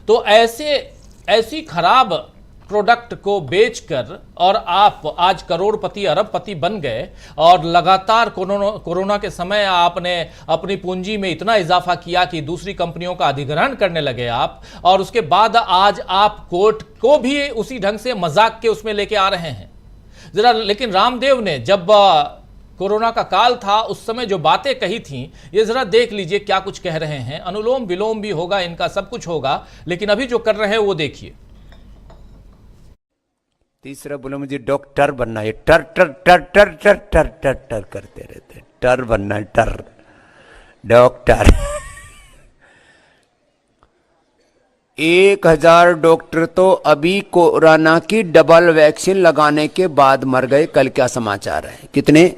तो ऐसी खराब प्रोडक्ट को बेचकर और आप आज करोड़पति अरबपति बन गए, और लगातार कोरोना के समय आपने अपनी पूंजी में इतना इजाफा किया कि दूसरी कंपनियों का अधिग्रहण करने लगे आप, और उसके बाद आज आप कोर्ट को भी उसी ढंग से मजाक के उसमें लेके आ रहे हैं जरा। लेकिन रामदेव ने जब कोरोना का काल था उस समय जो बातें कही थी, ये जरा देख लीजिए क्या कुछ कह रहे हैं। अनुलोम विलोम भी होगा, इनका सब कुछ होगा, लेकिन अभी जो कर रहे हैं वो देखिए। तीसरा बोला मुझे डॉक्टर बनना है, टर टर टर टर टर टर टर टर करते रहते, टर बनना है, टर डॉक्टर। 1000 डॉक्टर तो अभी कोरोना की डबल वैक्सीन लगाने के बाद मर गए। कल क्या समाचार है? कितने?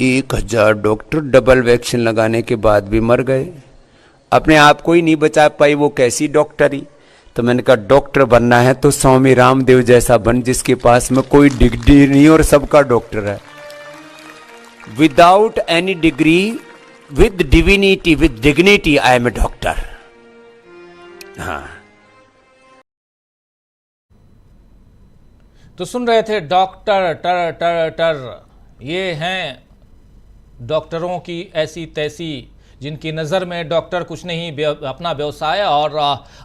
1000 डॉक्टर डबल वैक्सीन लगाने के बाद भी मर गए, अपने आप को ही नहीं बचा पाई। वो कैसी डॉक्टरी? तो मैंने कहा डॉक्टर बनना है तो स्वामी रामदेव जैसा बन, जिसके पास में कोई डिग्री नहीं और सबका डॉक्टर है। Without any degree, with divinity, with dignity, I am a doctor. हाँ, तो सुन रहे थे डॉक्टर टर टर टर। ये हैं डॉक्टरों की ऐसी तैसी, जिनकी नज़र में डॉक्टर कुछ नहीं, अपना व्यवसाय। और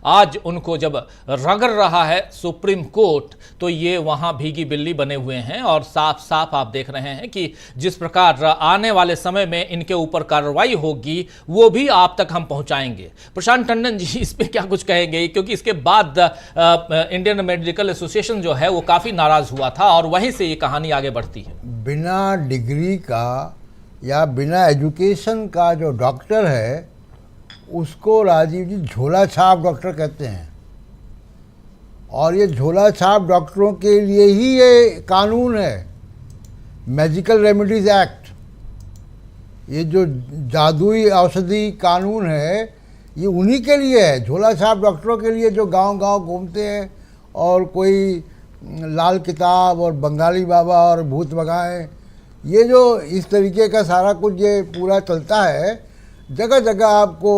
आज उनको जब रगड़ रहा है सुप्रीम कोर्ट, तो ये वहाँ भीगी बिल्ली बने हुए हैं। और साफ साफ आप देख रहे हैं कि जिस प्रकार आने वाले समय में इनके ऊपर कार्रवाई होगी वो भी आप तक हम पहुँचाएंगे। प्रशांत टंडन जी इस पर क्या कुछ कहेंगे? क्योंकि इसके बाद इंडियन मेडिकल एसोसिएशन जो है वो काफ़ी नाराज़ हुआ था, और वहीं से ये कहानी आगे बढ़ती है। बिना डिग्री का या बिना एजुकेशन का जो डॉक्टर है उसको राजीव जी झोला छाप डॉक्टर कहते हैं। और ये झोला छाप डॉक्टरों के लिए ही ये कानून है, मैजिकल रेमेडीज एक्ट। ये जो जादुई औषधि कानून है ये उन्हीं के लिए है, झोला छाप डॉक्टरों के लिए, जो गांव-गांव घूमते हैं और कोई लाल किताब और बंगाली बाबा और भूत भगाएं, ये जो इस तरीके का सारा कुछ ये पूरा चलता है। जगह जगह आपको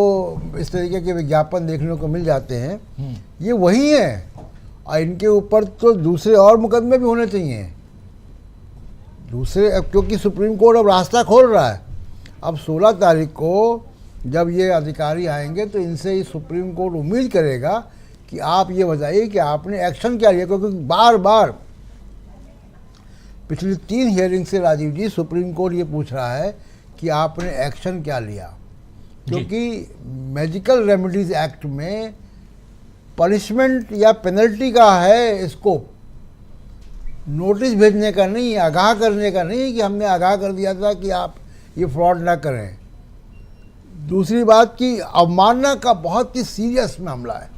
इस तरीके के विज्ञापन देखने को मिल जाते हैं, ये वही हैं। और इनके ऊपर तो दूसरे और मुकदमे भी होने चाहिए दूसरे, क्योंकि सुप्रीम कोर्ट अब रास्ता खोल रहा है। अब 16 तारीख को जब ये अधिकारी आएंगे तो इनसे ही सुप्रीम कोर्ट उम्मीद करेगा कि आप ये बताइए कि आपने एक्शन क्या लिया। क्योंकि बार बार पिछली 3 हियरिंग से राजीव जी सुप्रीम कोर्ट ये पूछ रहा है कि आपने एक्शन क्या लिया। क्योंकि मेडिकल रेमेडीज एक्ट में पनिशमेंट या पेनल्टी का है स्कोप, नोटिस भेजने का नहीं, आगाह करने का नहीं कि हमने आगाह कर दिया था कि आप ये फ्रॉड ना करें। दूसरी बात कि अवमानना का बहुत ही सीरियस मामला है।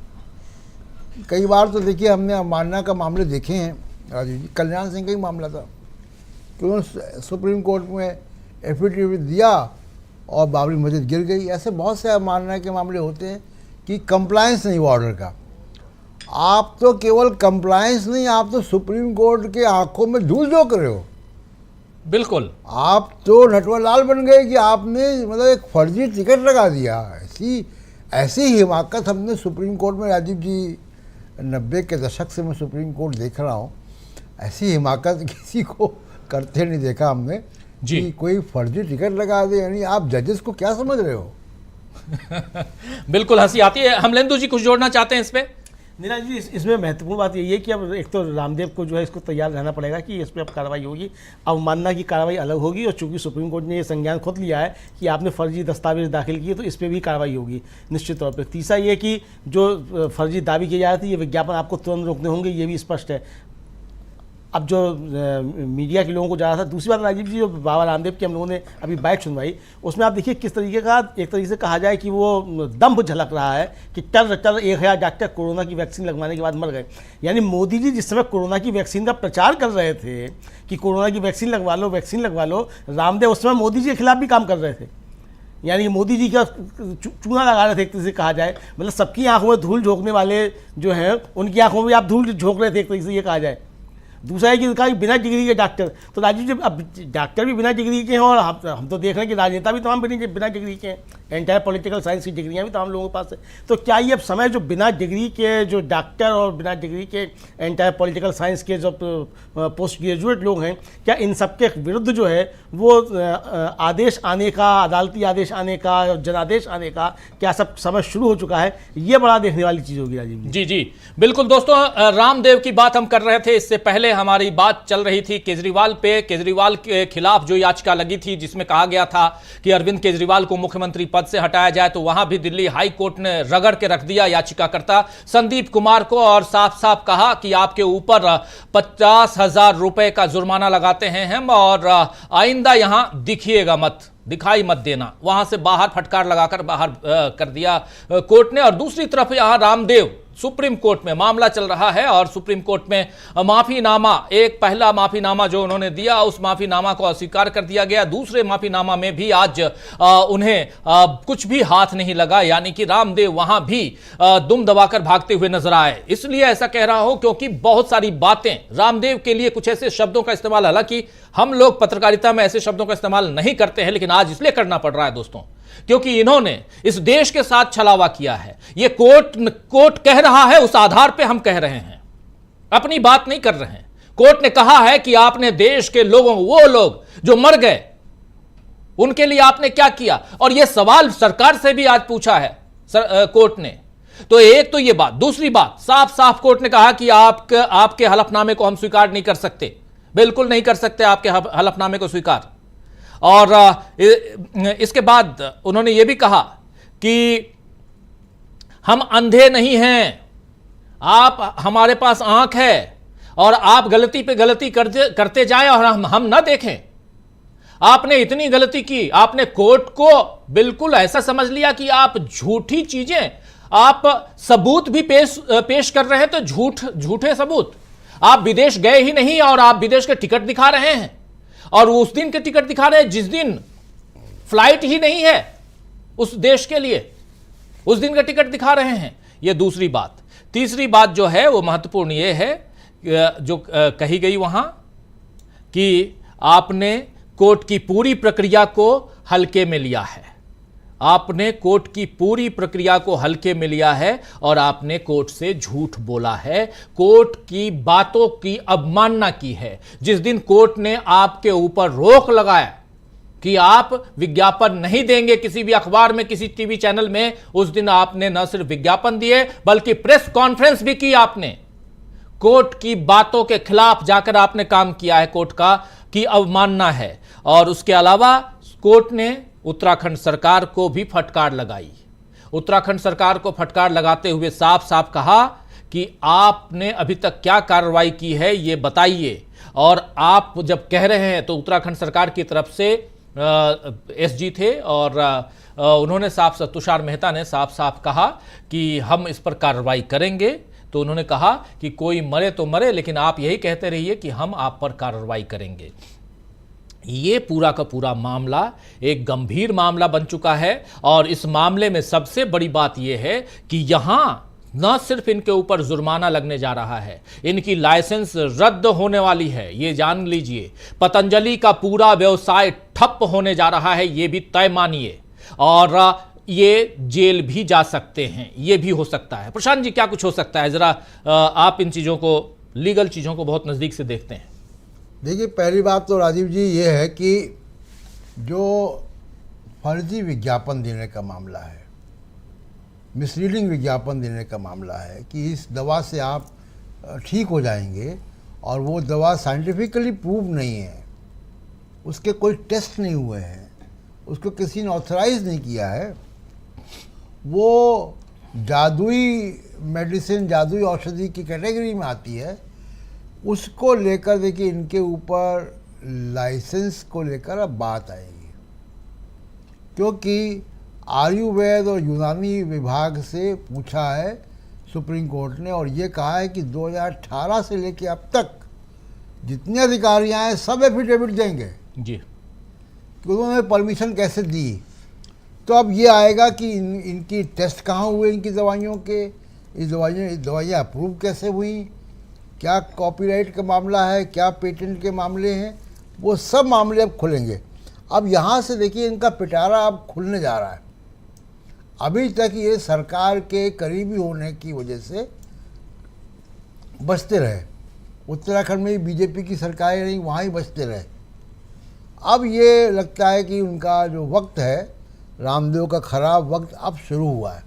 कई बार तो देखिए हमने अवमानना का मामले देखे हैं राजीव जी, कल्याण सिंह का ही मामला था कि उन्होंने सुप्रीम कोर्ट में एफिडेविट दिया और बाबरी मस्जिद गिर गई। ऐसे बहुत से अवमानना के मामले होते हैं कि कंप्लायंस नहीं हुआ ऑर्डर का। आप तो केवल कंप्लायंस नहीं, आप तो सुप्रीम कोर्ट के आंखों में धूल झोंक रहे हो। बिल्कुल, आप तो नटवरलाल बन गए कि आपने मतलब एक फर्जी टिकट लगा दिया। ऐसी हिमाकत हमने सुप्रीम कोर्ट में राजीव जी 90 के दशक से मैं सुप्रीम कोर्ट देख रहा हूँ, ऐसी हिमाकत किसी को करते नहीं देखा हमने जी। कि कोई फर्जी टिकट लगा दे। यानी आप जजेस को क्या समझ रहे हो? बिल्कुल हंसी आती है। हमलेंदु जी कुछ जोड़ना चाहते हैं इस पे? नीरज जी, इसमें महत्वपूर्ण बात यही है कि अब एक तो रामदेव को जो है इसको तैयार रहना पड़ेगा कि इस पर अब कार्रवाई होगी, अवमानना की कार्रवाई अलग होगी। और चूंकि सुप्रीम कोर्ट ने ये संज्ञान खुद लिया है कि आपने फर्जी दस्तावेज दाखिल किए, तो इस पर भी कार्रवाई होगी निश्चित तौर पर। तीसरा ये कि जो फर्जी दावी किए जा रहे थे, ये विज्ञापन आपको तुरंत रोकने होंगे, ये भी स्पष्ट है। अब जो मीडिया के लोगों को ज़्यादा था। दूसरी बात राजीव जी, जो बाबा रामदेव की हम लोगों ने अभी बाइट सुनवाई, उसमें आप देखिए किस तरीके का, एक तरीके से कहा जाए कि वो दम्भ झलक रहा है कि टर 1000 डॉक्टर कोरोना की वैक्सीन लगवाने के बाद मर गए। यानी मोदी जी जिस समय कोरोना की वैक्सीन का प्रचार कर रहे थे कि कोरोना की वैक्सीन लगवा लो, रामदेव उस समय मोदी जी के खिलाफ भी काम कर रहे थे। यानी मोदी जी का चूना लगा रहे थे एक तरीके से कहा जाए, मतलब सबकी आंखों में धूल झोंकने वाले जो हैं उनकी आंखों में भी आप धूल झोंक रहे थे एक तरीके से ये कहा जाए। दूसरा है कि कहा बिना डिग्री के डॉक्टर, तो राजीव जी अब डॉक्टर भी बिना डिग्री के हैं और हम तो देख रहे हैं कि राजनेता भी तमाम बिना डिग्री के हैं, एंटायर पॉलिटिकल साइंस की डिग्रियां भी तमाम लोगों के पास है। तो क्या ये अब समय जो बिना डिग्री के जो डॉक्टर और बिना डिग्री के एंटायर पॉलिटिकल साइंस के जो पोस्ट ग्रेजुएट लोग हैं, क्या इन सब के विरुद्ध जो है वो आदेश आने का, अदालती आदेश आने का, जनादेश आने का क्या सब समय शुरू हो चुका है? ये बड़ा देखने वाली चीज़ होगी राजीव जी। जी बिल्कुल दोस्तों, रामदेव की बात हम कर रहे थे, इससे पहले हमारी बात चल रही थी केजरीवाल पे। केजरीवाल के खिलाफ जो याचिका लगी थी जिसमें कहा गया था कि अरविंद केजरीवाल को मुख्यमंत्री पद से हटाया जाए, तो वहां भी दिल्ली हाई कोर्ट ने रगड़ के रख दिया याचिकाकर्ता संदीप कुमार को और साफ साफ कहा कि आपके ऊपर 50,000 रुपए का जुर्माना लगाते हैं हम और आइंदा यहां दिखाई मत देना। वहां से बाहर फटकार लगाकर बाहर कर दिया कोर्ट ने। और दूसरी तरफ यहां रामदेव सुप्रीम कोर्ट में मामला चल रहा है और सुप्रीम कोर्ट में माफीनामा, एक पहला माफीनामा जो उन्होंने दिया उस माफीनामा को अस्वीकार कर दिया गया। दूसरे माफीनामा में भी आज उन्हें कुछ भी हाथ नहीं लगा, यानी कि रामदेव वहां भी दुम दबाकर भागते हुए नजर आए। इसलिए ऐसा कह रहा हूं क्योंकि बहुत सारी बातें रामदेव के लिए, कुछ ऐसे शब्दों का इस्तेमाल, हालांकि हम लोग पत्रकारिता में ऐसे शब्दों का इस्तेमाल नहीं करते हैं, लेकिन आज इसलिए करना पड़ रहा है दोस्तों क्योंकि इन्होंने इस देश के साथ छलावा किया है। ये कोर्ट कह रहा है, उस आधार पे हम कह रहे हैं, अपनी बात नहीं कर रहे हैं। कोर्ट ने कहा है कि आपने देश के लोगों, वो लोग जो मर गए, उनके लिए आपने क्या किया। और यह सवाल सरकार से भी आज पूछा है कोर्ट ने। तो एक तो ये बात, दूसरी बात, साफ साफ कोर्ट ने कहा कि आपके हलफनामे को हम स्वीकार नहीं कर सकते, बिल्कुल नहीं कर सकते आपके हलफनामे को स्वीकार। और इसके बाद उन्होंने यह भी कहा कि हम अंधे नहीं हैं, आप, हमारे पास आंख है और आप गलती पे गलती करते जाएं और हम ना देखें। आपने इतनी गलती की, आपने कोर्ट को बिल्कुल ऐसा समझ लिया कि आप झूठी चीजें, आप सबूत भी पेश कर रहे हैं तो झूठे सबूत। आप विदेश गए ही नहीं और आप विदेश के टिकट दिखा रहे हैं और उस दिन के टिकट दिखा रहे हैं जिस दिन फ्लाइट ही नहीं है उस देश के लिए, उस दिन का टिकट दिखा रहे हैं। यह दूसरी बात। तीसरी बात जो है वो महत्वपूर्ण ये है जो कही गई वहां कि आपने कोर्ट की पूरी प्रक्रिया को हल्के में लिया है, आपने कोर्ट की पूरी प्रक्रिया को हल्के में लिया है और आपने कोर्ट से झूठ बोला है, कोर्ट की बातों की अवमानना की है। जिस दिन कोर्ट ने आपके ऊपर रोक लगाया कि आप विज्ञापन नहीं देंगे किसी भी अखबार में, किसी टीवी चैनल में, उस दिन आपने न सिर्फ विज्ञापन दिए बल्कि प्रेस कॉन्फ्रेंस भी की। आपने कोर्ट की बातों के खिलाफ जाकर आपने काम किया है, कोर्ट की अवमानना है। और उसके अलावा कोर्ट ने उत्तराखंड सरकार को भी फटकार लगाई। उत्तराखंड सरकार को फटकार लगाते हुए साफ साफ कहा कि आपने अभी तक क्या कार्रवाई की है ये बताइए। और आप जब कह रहे हैं तो उत्तराखंड सरकार की तरफ से एसजी थे और उन्होंने साफ साफ, तुषार मेहता ने साफ साफ कहा कि हम इस पर कार्रवाई करेंगे। तो उन्होंने कहा कि कोई मरे तो मरे, लेकिन आप यही कहते रहिए कि हम आप पर कार्रवाई करेंगे। ये पूरा का पूरा मामला एक गंभीर मामला बन चुका है और इस मामले में सबसे बड़ी बात यह है कि यहां न सिर्फ इनके ऊपर जुर्माना लगने जा रहा है, इनकी लाइसेंस रद्द होने वाली है, ये जान लीजिए। पतंजलि का पूरा व्यवसाय ठप होने जा रहा है, ये भी तय मानिए। और ये जेल भी जा सकते हैं, ये भी हो सकता है। प्रशांत जी, क्या कुछ हो सकता है? जरा आप इन चीज़ों को, लीगल चीज़ों को बहुत नज़दीक से देखते हैं। देखिए, पहली बात तो राजीव जी ये है कि जो फर्जी विज्ञापन देने का मामला है, मिसलीडिंग विज्ञापन देने का मामला है कि इस दवा से आप ठीक हो जाएंगे और वो दवा साइंटिफिकली प्रूव नहीं है, उसके कोई टेस्ट नहीं हुए हैं, उसको किसी ने ऑथराइज नहीं किया है, वो जादुई मेडिसिन, जादुई औषधि की कैटेगरी में आती है। उसको लेकर देखिए इनके ऊपर लाइसेंस को लेकर अब बात आएगी, क्योंकि आयुर्वेद और यूनानी विभाग से पूछा है सुप्रीम कोर्ट ने और ये कहा है कि 2018 से लेकर अब तक जितने अधिकारी आए सब एफिडेविट देंगे जी कि उन्होंने परमिशन कैसे दी। तो अब ये आएगा कि इनकी टेस्ट कहाँ हुए, इनकी दवाइयों के, इस दवाइयाँ अप्रूव कैसे हुई, क्या कॉपीराइट का मामला है, क्या पेटेंट के मामले हैं, वो सब मामले अब खुलेंगे। अब यहाँ से देखिए इनका पिटारा अब खुलने जा रहा है। अभी तक ये सरकार के करीबी होने की वजह से बचते रहे, उत्तराखंड में भी बीजेपी की सरकारें रही, वहाँ ही बचते रहे। अब ये लगता है कि उनका जो वक्त है, रामदेव का खराब वक्त अब शुरू हुआ है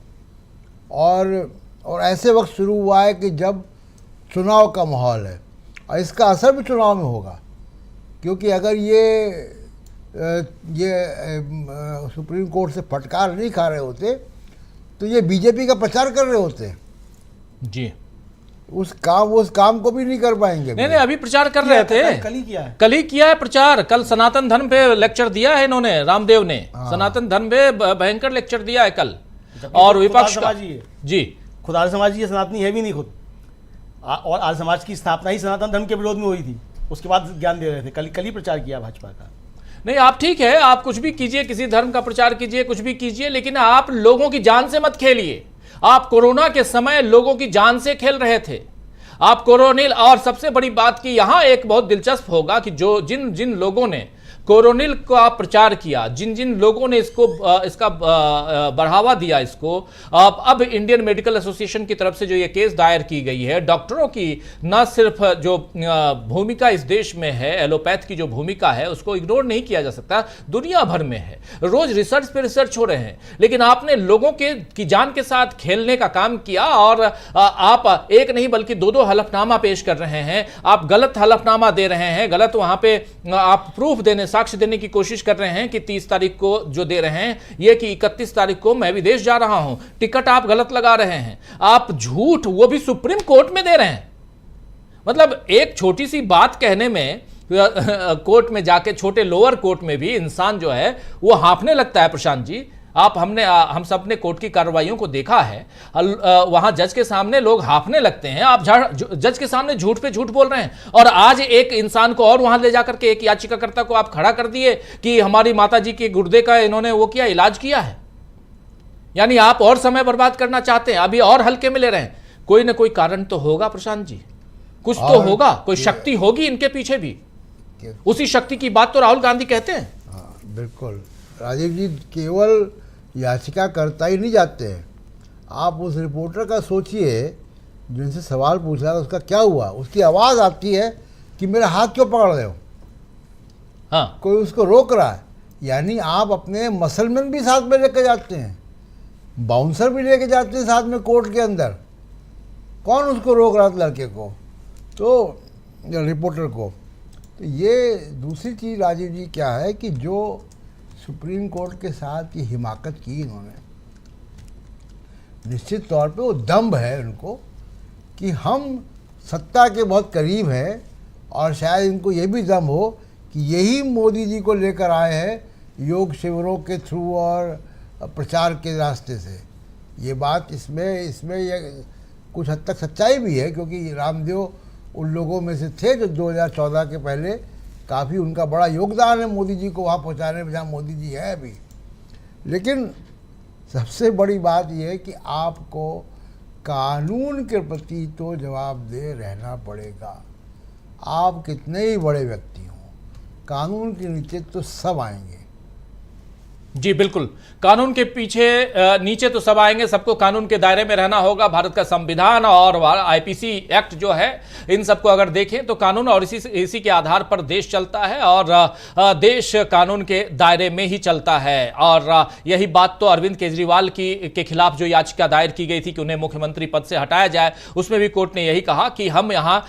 और ऐसे वक्त शुरू हुआ है कि जब चुनाव का माहौल है और इसका असर भी चुनाव में होगा, क्योंकि अगर ये सुप्रीम कोर्ट से फटकार नहीं खा रहे होते तो ये बीजेपी का प्रचार कर रहे होते जी। उस काम को भी नहीं कर पाएंगे। नहीं, अभी प्रचार कर रहे थे, कल ही किया है, कल ही किया है प्रचार। कल सनातन धर्म पे लेक्चर दिया है इन्होंने, रामदेव ने सनातन धर्म पे भयंकर लेक्चर दिया है कल। और विपक्ष का जी, खुद आर्य समाजी सनातनी है भी नहीं खुद, और आर्य समाज की स्थापना ही सनातन धर्म के विरोध में हुई थी, उसके बाद ज्ञान दे रहे थे। कल ही प्रचार किया भाजपा का। नहीं, आप ठीक है, आप कुछ भी कीजिए, किसी धर्म का प्रचार कीजिए, कुछ भी कीजिए, लेकिन आप लोगों की जान से मत खेलिए। आप कोरोना के समय लोगों की जान से खेल रहे थे आप कोरोनिल। और सबसे बड़ी बात कि यहां एक बहुत दिलचस्प होगा कि जो जिन लोगों ने कोरोनिल का प्रचार किया, जिन लोगों ने इसका बढ़ावा दिया इसको, अब इंडियन मेडिकल एसोसिएशन की तरफ से जो ये केस दायर की गई है, डॉक्टरों की न सिर्फ जो भूमिका इस देश में है, एलोपैथ की जो भूमिका है उसको इग्नोर नहीं किया जा सकता, दुनिया भर में है, रोज रिसर्च पे रिसर्च हो रहे हैं, लेकिन आपने लोगों की जान के साथ खेलने का काम किया और आप एक नहीं बल्कि दो हलफनामा पेश कर रहे हैं। आप गलत हलफनामा दे रहे हैं, गलत वहां पे आप प्रूफ देने, साक्ष्य देने की कोशिश कर रहे हैं कि 30 तारीख को जो दे रहे हैं ये कि 31 तारीख को मैं विदेश जा रहा हूं, टिकट आप गलत लगा रहे हैं, आप झूठ, वो भी सुप्रीम कोर्ट में दे रहे हैं। मतलब एक छोटी सी बात कहने में कोर्ट में जाके, छोटे लोअर कोर्ट में भी इंसान जो है वो हाँफने लगता है। प्रशांत जी, हम सब ने कोर्ट की कार्रवाइयों को देखा है, वहां जज के सामने लोग हाँफने लगते हैं। आप जज के सामने झूठ पे झूठ बोल रहे हैं और आज एक इंसान को और वहां ले जाकर के, एक याचिकाकर्ता को आप खड़ा कर दिए कि हमारी माता जी के गुर्दे का इन्होंने वो किया, इलाज किया है। यानी आप और समय बर्बाद करना चाहते हैं, अभी और हल्के में ले रहे हैं। कोई ना कोई कारण तो होगा प्रशांत जी, कुछ तो होगा, कोई शक्ति होगी इनके पीछे भी। उसी शक्ति की बात तो राहुल गांधी कहते हैं। बिल्कुल राजीव जी, केवल याचिकाकर्ता ही नहीं जाते हैं। आप उस रिपोर्टर का सोचिए जिनसे सवाल पूछ रहा था, उसका क्या हुआ, उसकी आवाज़ आती है कि मेरा हाथ क्यों पकड़ रहे हो। हाँ, कोई उसको रोक रहा है। यानी आप अपने मसलमैन भी साथ में लेके जाते हैं, बाउंसर भी लेके जाते हैं साथ में कोर्ट के अंदर। कौन उसको रोक रहा था, लड़के को, तो रिपोर्टर को। तो ये दूसरी चीज़ राजीव जी क्या है कि जो सुप्रीम कोर्ट के साथ ये हिमाकत की इन्होंने, निश्चित तौर पे वो दम्भ है उनको कि हम सत्ता के बहुत करीब हैं, और शायद इनको ये भी दम हो कि यही मोदी जी को लेकर आए हैं योग शिविरों के थ्रू और प्रचार के रास्ते से। ये बात इसमें ये कुछ हद तक सच्चाई भी है, क्योंकि रामदेव उन लोगों में से थे जो 2014 के पहले काफ़ी उनका बड़ा योगदान है मोदी जी को वहाँ पहुँचाने में जहाँ मोदी जी है अभी। लेकिन सबसे बड़ी बात यह है कि आपको कानून के प्रति तो जवाबदेह रहना पड़ेगा। आप कितने ही बड़े व्यक्ति हों, कानून के नीचे तो सब आएंगे। जी बिल्कुल, कानून के नीचे तो सब आएंगे, सबको कानून के दायरे में रहना होगा। भारत का संविधान और आईपीसी एक्ट जो है, इन सबको अगर देखें तो कानून और इसी के आधार पर देश चलता है और देश कानून के दायरे में ही चलता है। और यही बात तो अरविंद केजरीवाल के खिलाफ जो याचिका दायर की गई थी कि उन्हें मुख्यमंत्री पद से हटाया जाए, उसमें भी कोर्ट ने यही कहा कि हम यहाँ